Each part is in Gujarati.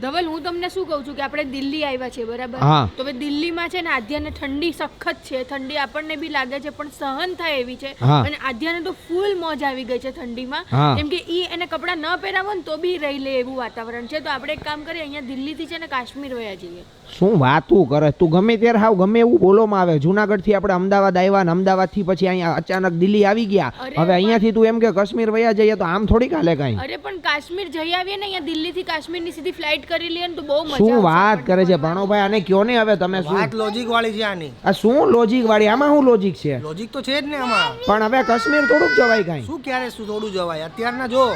ધવલ હું તમને શું કહું છું કે આપણે દિલ્હી આવ્યા છે બરાબર, તો હવે દિલ્હીમાં છે ને આધ્યાને ઠંડી સખત છે, ઠંડી આપણને બી લાગે છે પણ સહન થાય એવી છે, અને આધ્યાને તો ફૂલ મોજ આવી ગઈ છે ઠંડીમાં, કેમ કે ઈ એને કપડાં ન પહેરાવો ને તો બી રહી લે એવું વાતાવરણ છે. તો આપણે એક કામ કરીએ, અહીંયા દિલ્હીથી છે ને કાશ્મીર વયા જઈએ. શું વાતું કરે તું? ગમે ત્યારે હાવ ગમે એવું બોલોમાં આવે. જુનાગઢ થી આપણે અમદાવાદ આવ્યા ને અમદાવાદ થી પછી અહીંયા અચાનક દિલ્હી આવી ગયા. હવે અહીંયાથી તું એમ કે કાશ્મીર વયા જઈએ તો આમ થોડી કાલે કાઈ. અરે પણ કાશ્મીર જઈ આવીએ ને, અહીંયા દિલ્હી થી કાશ્મીર ની સીધી ફ્લાઇટ કરી લઈએ ને તો બહુ મજા. શું વાત કરે છે ભણોભાઈ? આને કયો ને હવે તમે. શું વાત લોજિક વાળી છે આની? આ શું લોજિક વાળી? આમાં શું લોજિક છે? લોજિક તો છે જ ને આમાં. પણ હવે કાશ્મીર થોડુંક જવાય કાઈ? શું ક્યારે શું થોડું જવાય? અત્યારના જો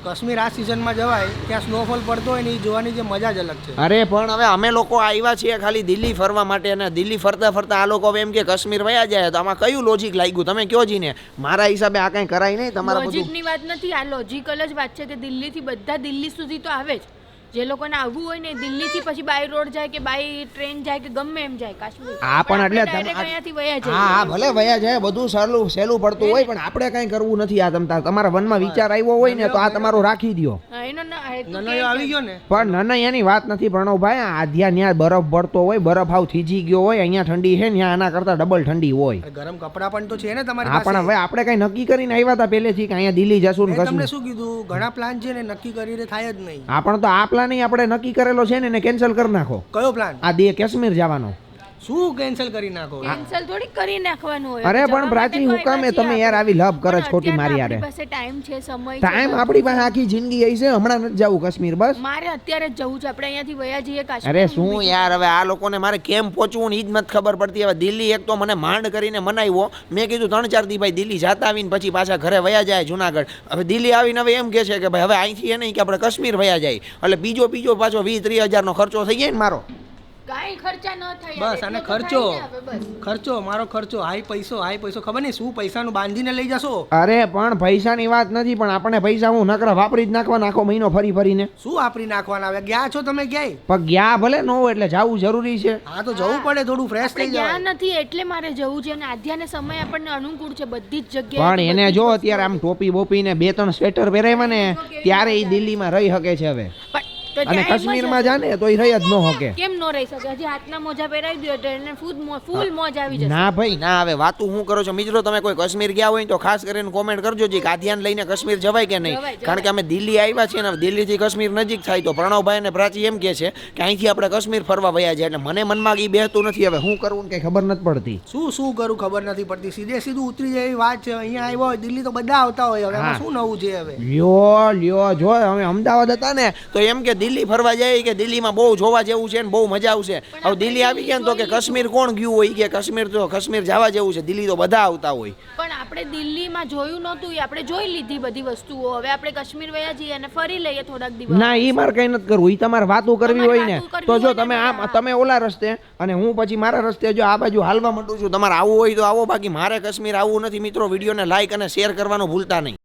કાશ્મીર આ સિઝનમાં જવાય, ત્યાં સ્નોફોલ પડતો હોય ને એ જોવાની જે મજા જ અલગ છે. અરે પણ હવે અમે લોકો આવ્યા છીએ ખાલી દિલ્હી ફરવા માટે, અને દિલ્હી ફરતા ફરતા આ લોકો એમ કે કાશ્મીર વયા જાય, તો આમાં કયું લોજિક લાગ્યું? તમે કયો જી ને. મારા હિસાબે આ કઈ કરાય નહીં. તમારા લોજિક ની વાત નથી, આ લોજિકલ જ વાત છે કે દિલ્હી થી બધા દિલ્હી સુધી તો આવે જ. જે લોકોને આવવું હોય ને દિલ્હી થી પછી બાય રોડ જાય કે બાય ટ્રેન જાય કે ગમે એમ જાય કાશ્મીર. હા પણ એટલે અહીંયાથી વયા જાય. હા ભલે વયા જાય, બધું સહેલું પડતું હોય, પણ આપણે કઈ કરવું નથી. આ તમારા મનમાં વિચાર આવ્યો હોય ને તો આ તમારો રાખી દો. આવી ગયો ને. પણ નનૈયાની વાત નથી ભણોભાઈ. આધ્યા ન્યા બરફ પડતો હોય, બરફ હાવ થીજી ગયો હોય, અહીંયા ઠંડી છે ને આના કરતા ડબલ ઠંડી હોય. ગરમ કપડા પણ તો છે ને તમારી પાસે. પણ હવે આપણે કઈ નક્કી કરીને આવ્યા હતા પહેલેથી કે અહીંયા દિલ્હી જશું ને. તમને શું કીધું? ઘણા પ્લાન છે ને, નક્કી કરીને થાય જ નહીં. હા પણ તો આ પ્લાન આપણે નક્કી કરેલો છે ને એને કેન્સલ કરી નાખો. કયો પ્લાન? આ કાશ્મીર જવાનો. શું કેન્સલ કરી નાખો? કેન્સલ થોડી કરી નાખવાનું હોય. અરે પણ પ્રાચી હુકામે તમે યાર આવી લવ કરે છે ખોટી મારી યાર. આપણી પાસે ટાઈમ છે, સમય છે. ટાઈમ આપણી પાસે આખી જિંદગી આવી છે. હમણાં નથી જવું કાશ્મીર? બસ મારે અત્યારે જ જવું છે. આપણે અહીંયાથી વયા જઈએ કાશ્મીર. અરે શું યાર, હવે આ લોકોને મારે કેમ પહોંચવું ને ઈ જ નથી ખબર પડતી. હવે દિલ્હી એક તો મને માંડ કરીને મનાવ્યો. મેં કીધું 3-4 દી ભાઈ દિલ્હી જાતા આવીને પછી પાછા ઘરે વયા જાય જુનાગઢ. હવે દિલ્હી આવીને હવે એમ કે છે કે ભાઈ હવે અહીંથી એ નહીં કે આપણે કાશ્મીર વયા જાય, એટલે બીજો પાછો 20-30 હજારનો ખર્ચો થઈ જાય ને મારો. કાઈ ખર્ચા ન થાય. બસ અને ખર્ચો મારો ખર્ચો હાઈ પૈસો ખબર નહીં શું પૈસાનું બાંધીને લઈ જશો. અરે પણ પૈસાની વાત નથી, પણ આપણે પૈસા હું નકરા વાપરી જ નાખવા આખો મહિનો ફરીને. શું વાપરી નાખવાના? હવે ગયા છો તમે ક્યાંય? પણ ગયા ભલે ન હોય એટલે જવું જરૂરી છે. હા તો જવું પડે, થોડું ફ્રેશ થઈ જાય. ગયા નથી એટલે મારે જવું છે, અને આધ્યાને સમય આપણને અનુકૂળ છે બધી જ જગ્યાએ. પણ એને જો અત્યારે આમ ટોપી બોપી ને 2-3 સ્વેટર પહેરાવ્યા ને ત્યારે એ દિલ્હીમાં રહી શકે છે હવે. અને કાશ્મીરમાં જાને તો એ રહી જ ન શકે. કેમ ન રહી શકે? હજી હાથના મોજા પહેરાવી દો એટલે એને ફૂલ મોજ આવી જશે. ના ભાઈ ના. હવે વાતું હું કરો છો મિત્રો? તમે કોઈ કાશ્મીર ગયા હોય તો ખાસ કરીને કોમેન્ટ કરજો જી કે આધ્યાન લઈને કાશ્મીર જવાય કે નહીં. કારણ કે અમે દિલ્હી આવ્યા છીએ ને, દિલ્હીથી કાશ્મીર નજીક થાય, તો પ્રણવભાઈ અને પ્રાચી એમ કે છે કે અહીંથી આપણે કાશ્મીર ફરવા વયા જાય, એટલે મને મનમાં એ બેસતું નથી. હવે શું કરવું કઈ ખબર નથી પડતી. શું કરું ખબર નથી પડતી. સીધું ઉતરી જાય એવી વાત છે. અહીંયા આવ્યો હોય દિલ્હી તો બધા આવતા હોય. હવે શું નવું છે? હવે લ્યો જો અમે અમદાવાદ હતા ને તો એમ કે દિલ્હી ફરવા જાય કે દિલ્હીમાં બહુ જોવા જેવું છે ને બહુ મજા આવશે. હવે દિલ્હી આવી ગયા તો કે કાશ્મીર કોણ ગયું હોય કે કાશ્મીર જવા જેવું છે. દિલ્હી તો બધા આવતા હોય. પણ આપણે દિલ્હીમાં જોયું નહોતું, આપણે જોઈ લીધી બધી વસ્તુઓ. હવે આપણે કાશ્મીર વયા જઈએ અને ફરી લઈએ થોડાક દિવસ. ના ઈ મારે કઈ નથી કરવું. ઈ તમારે વાતું કરવી હોય ને તો જો તમે ઓલા રસ્તે અને હું પછી મારા રસ્તે જો આ બાજુ હાલવા માંડું છું. તમારે આવવું હોય તો આવો, બાકી મારે કાશ્મીર આવવું નથી. મિત્રો વિડીયોને લાઈક અને શેર કરવાનું ભૂલતા નહીં.